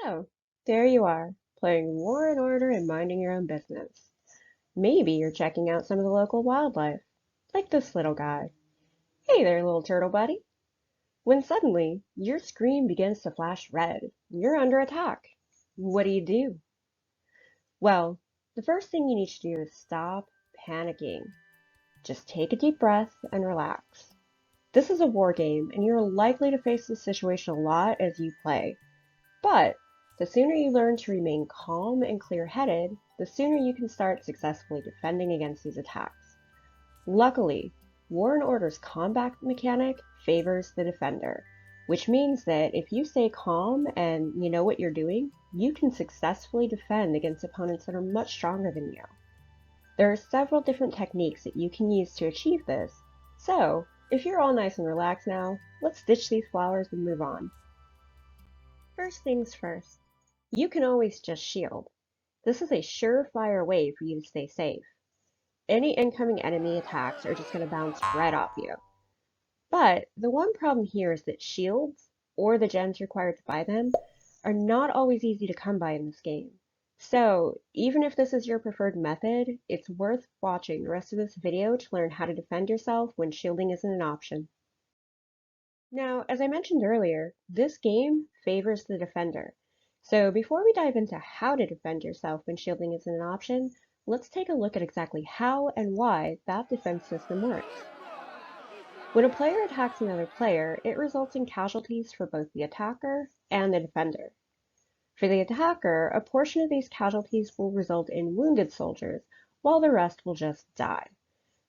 So, there you are, playing War and Order and minding your own business. Maybe you're checking out some of the local wildlife, like this little guy. Hey there, little turtle buddy. When suddenly, your screen begins to flash red. You're under attack. What do? Well, the first thing you need to do is stop panicking. Just take a deep breath and relax. This is a war game, and you're likely to face this situation a lot as you play. But the sooner you learn to remain calm and clear-headed, the sooner you can start successfully defending against these attacks. Luckily, War and Order's combat mechanic favors the defender, which means that if you stay calm and you know what you're doing, you can successfully defend against opponents that are much stronger than you. There are several different techniques that you can use to achieve this, so if you're all nice and relaxed now, let's ditch these flowers and move on. First things first, you can always just shield. This is a surefire way for you to stay safe. Any incoming enemy attacks are just going to bounce right off you. But the one problem here is that shields, or the gems required to buy them, are not always easy to come by in this game. So even if this is your preferred method, it's worth watching the rest of this video to learn how to defend yourself when shielding isn't an option. Now, as I mentioned earlier, this game favors the defender. So before we dive into how to defend yourself when shielding isn't an option, let's take a look at exactly how and why that defense system works. When a player attacks another player, it results in casualties for both the attacker and the defender. For the attacker, a portion of these casualties will result in wounded soldiers, while the rest will just die.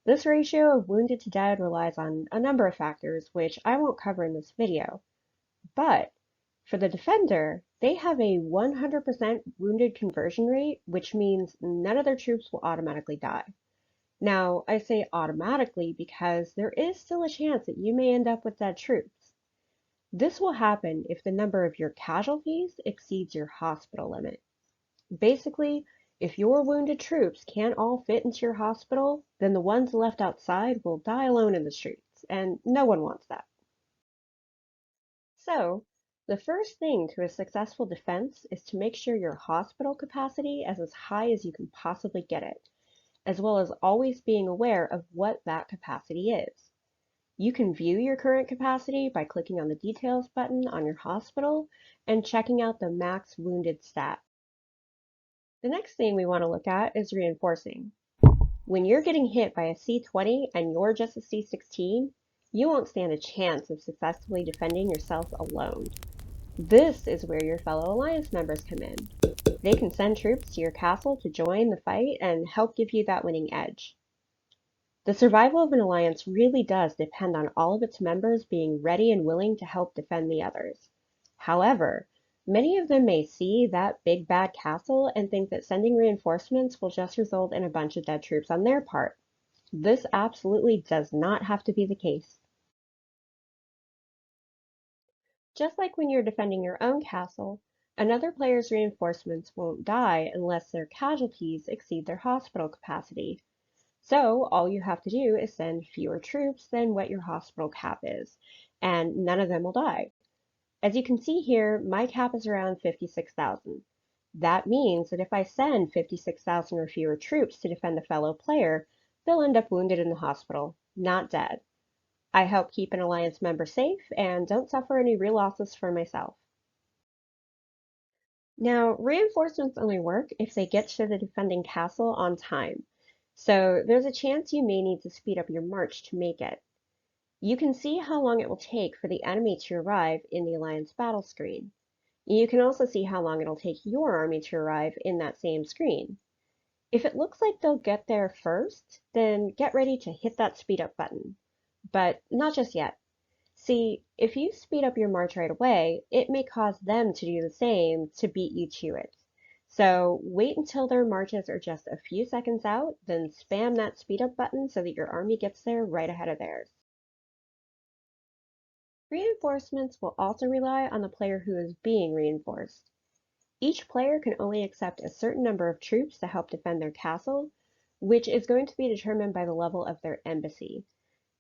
This ratio of wounded to dead relies on a number of factors, which I won't cover in this video. But for the defender, they have a 100% wounded conversion rate, which means none of their troops will automatically die. Now, I say automatically because there is still a chance that you may end up with dead troops. This will happen if the number of your casualties exceeds your hospital limit. Basically, if your wounded troops can't all fit into your hospital, then the ones left outside will die alone in the streets, and no one wants that. So, the first thing to a successful defense is to make sure your hospital capacity is as high as you can possibly get it, as well as always being aware of what that capacity is. You can view your current capacity by clicking on the Details button on your hospital and checking out the max wounded stat. The next thing we want to look at is reinforcing. When you're getting hit by a C-20 and you're just a C-16, you won't stand a chance of successfully defending yourself alone. This is where your fellow Alliance members come in. They can send troops to your castle to join the fight and help give you that winning edge. The survival of an alliance really does depend on all of its members being ready and willing to help defend the others. However, many of them may see that big bad castle and think that sending reinforcements will just result in a bunch of dead troops on their part. This absolutely does not have to be the case. Just like when you're defending your own castle, another player's reinforcements won't die unless their casualties exceed their hospital capacity. So all you have to do is send fewer troops than what your hospital cap is, and none of them will die. As you can see here, my cap is around 56,000. That means that if I send 56,000 or fewer troops to defend a fellow player, they'll end up wounded in the hospital, not dead. I help keep an alliance member safe and don't suffer any real losses for myself. Now, reinforcements only work if they get to the defending castle on time, so there's a chance you may need to speed up your march to make it. You can see how long it will take for the enemy to arrive in the Alliance battle screen. You can also see how long it'll take your army to arrive in that same screen. If it looks like they'll get there first, then get ready to hit that speed up button. But not just yet. See, if you speed up your march right away, it may cause them to do the same to beat you to it. So wait until their marches are just a few seconds out, then spam that speed up button so that your army gets there right ahead of theirs. Reinforcements will also rely on the player who is being reinforced. Each player can only accept a certain number of troops to help defend their castle, which is going to be determined by the level of their embassy.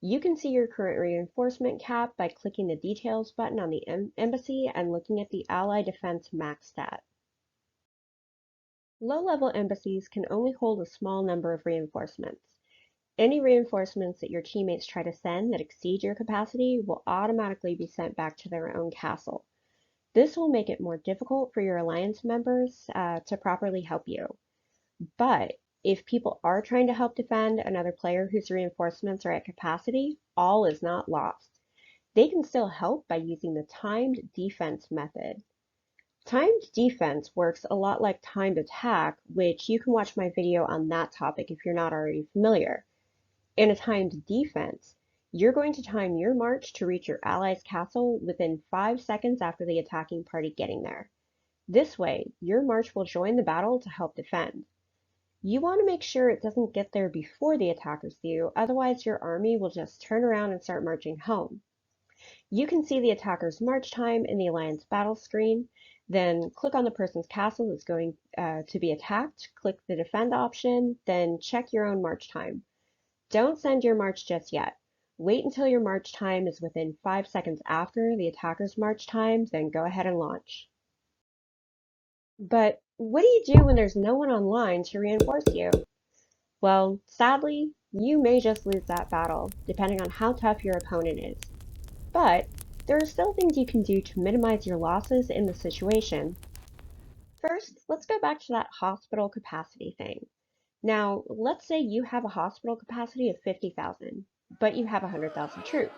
You can see your current reinforcement cap by clicking the Details button on the embassy and looking at the Ally Defense max stat. Low-level embassies can only hold a small number of reinforcements. Any reinforcements that your teammates try to send that exceed your capacity will automatically be sent back to their own castle. This will make it more difficult for your alliance members to properly help you. But if people are trying to help defend another player whose reinforcements are at capacity, all is not lost. They can still help by using the timed defense method. Timed defense works a lot like timed attack, which you can watch my video on that topic if you're not already familiar. In a timed defense, you're going to time your march to reach your ally's castle within 5 seconds after the attacking party getting there. This way, your march will join the battle to help defend. You want to make sure it doesn't get there before the attackers do, otherwise your army will just turn around and start marching home. You can see the attacker's march time in the Alliance battle screen, then click on the person's castle that's going to be attacked, click the defend option, then check your own march time. Don't send your march just yet. Wait until your march time is within 5 seconds after the attacker's march time, then go ahead and launch. But what do you do when there's no one online to reinforce you? Well, sadly, you may just lose that battle, depending on how tough your opponent is. But there are still things you can do to minimize your losses in the situation. First, let's go back to that hospital capacity thing. Now, let's say you have a hospital capacity of 50,000, but you have 100,000 troops.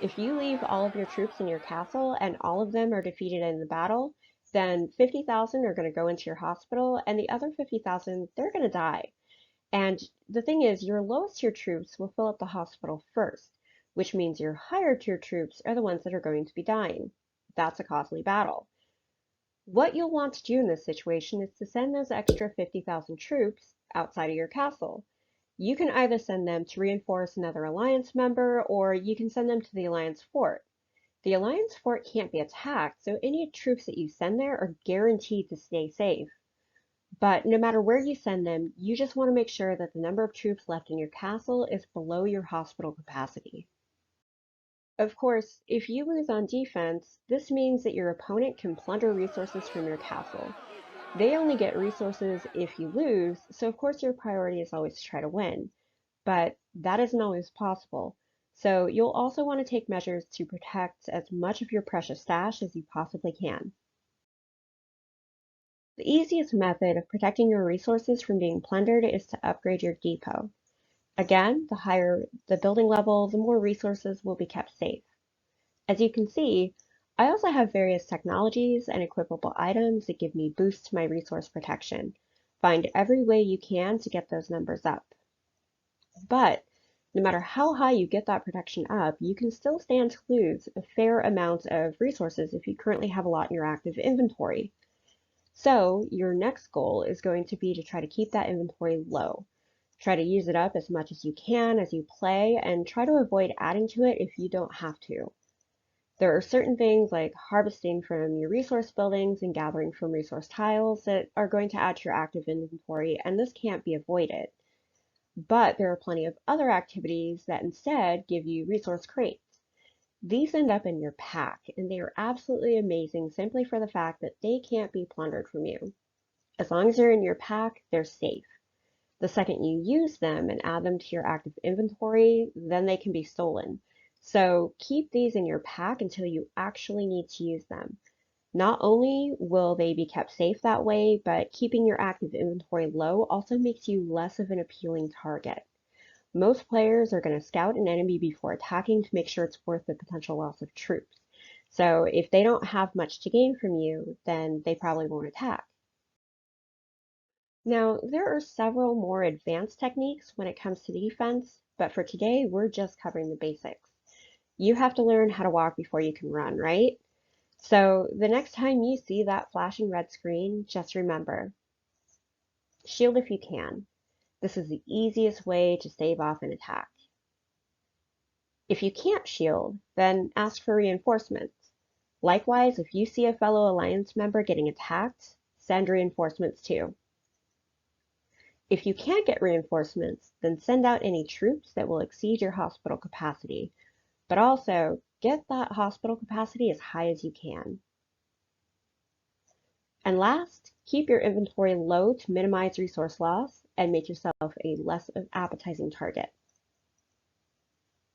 If you leave all of your troops in your castle and all of them are defeated in the battle, then 50,000 are going to go into your hospital and the other 50,000, they're going to die. And the thing is, your lowest tier troops will fill up the hospital first, which means your higher tier troops are the ones that are going to be dying. That's a costly battle. What you'll want to do in this situation is to send those extra 50,000 troops outside of your castle. You can either send them to reinforce another alliance member, or you can send them to the alliance fort. The alliance fort can't be attacked, so any troops that you send there are guaranteed to stay safe. But no matter where you send them, you just want to make sure that the number of troops left in your castle is below your hospital capacity. Of course, if you lose on defense, this means that your opponent can plunder resources from your castle. They only get resources if you lose, so of course your priority is always to try to win. But that isn't always possible. So you'll also want to take measures to protect as much of your precious stash as you possibly can. The easiest method of protecting your resources from being plundered is to upgrade your depot. Again, the higher the building level, the more resources will be kept safe. As you can see, I also have various technologies and equipable items that give me boosts to my resource protection. Find every way you can to get those numbers up. But no matter how high you get that protection up, you can still stand to lose a fair amount of resources if you currently have a lot in your active inventory. So your next goal is going to be to try to keep that inventory low. Try to use it up as much as you can as you play, and try to avoid adding to it if you don't have to. There are certain things like harvesting from your resource buildings and gathering from resource tiles that are going to add to your active inventory, and this can't be avoided. But there are plenty of other activities that instead give you resource crates. These end up in your pack, and they are absolutely amazing simply for the fact that they can't be plundered from you. As long as they're in your pack, they're safe. The second you use them and add them to your active inventory, then they can be stolen. So keep these in your pack until you actually need to use them. Not only will they be kept safe that way, but keeping your active inventory low also makes you less of an appealing target. Most players are going to scout an enemy before attacking to make sure it's worth the potential loss of troops. So if they don't have much to gain from you, then they probably won't attack. Now, there are several more advanced techniques when it comes to defense, but for today, we're just covering the basics. You have to learn how to walk before you can run, right? So the next time you see that flashing red screen, just remember, shield if you can. This is the easiest way to stave off an attack. If you can't shield, then ask for reinforcements. Likewise, if you see a fellow Alliance member getting attacked, send reinforcements too. If you can't get reinforcements, then send out any troops that will exceed your hospital capacity, but also get that hospital capacity as high as you can. And last, keep your inventory low to minimize resource loss and make yourself a less appetizing target.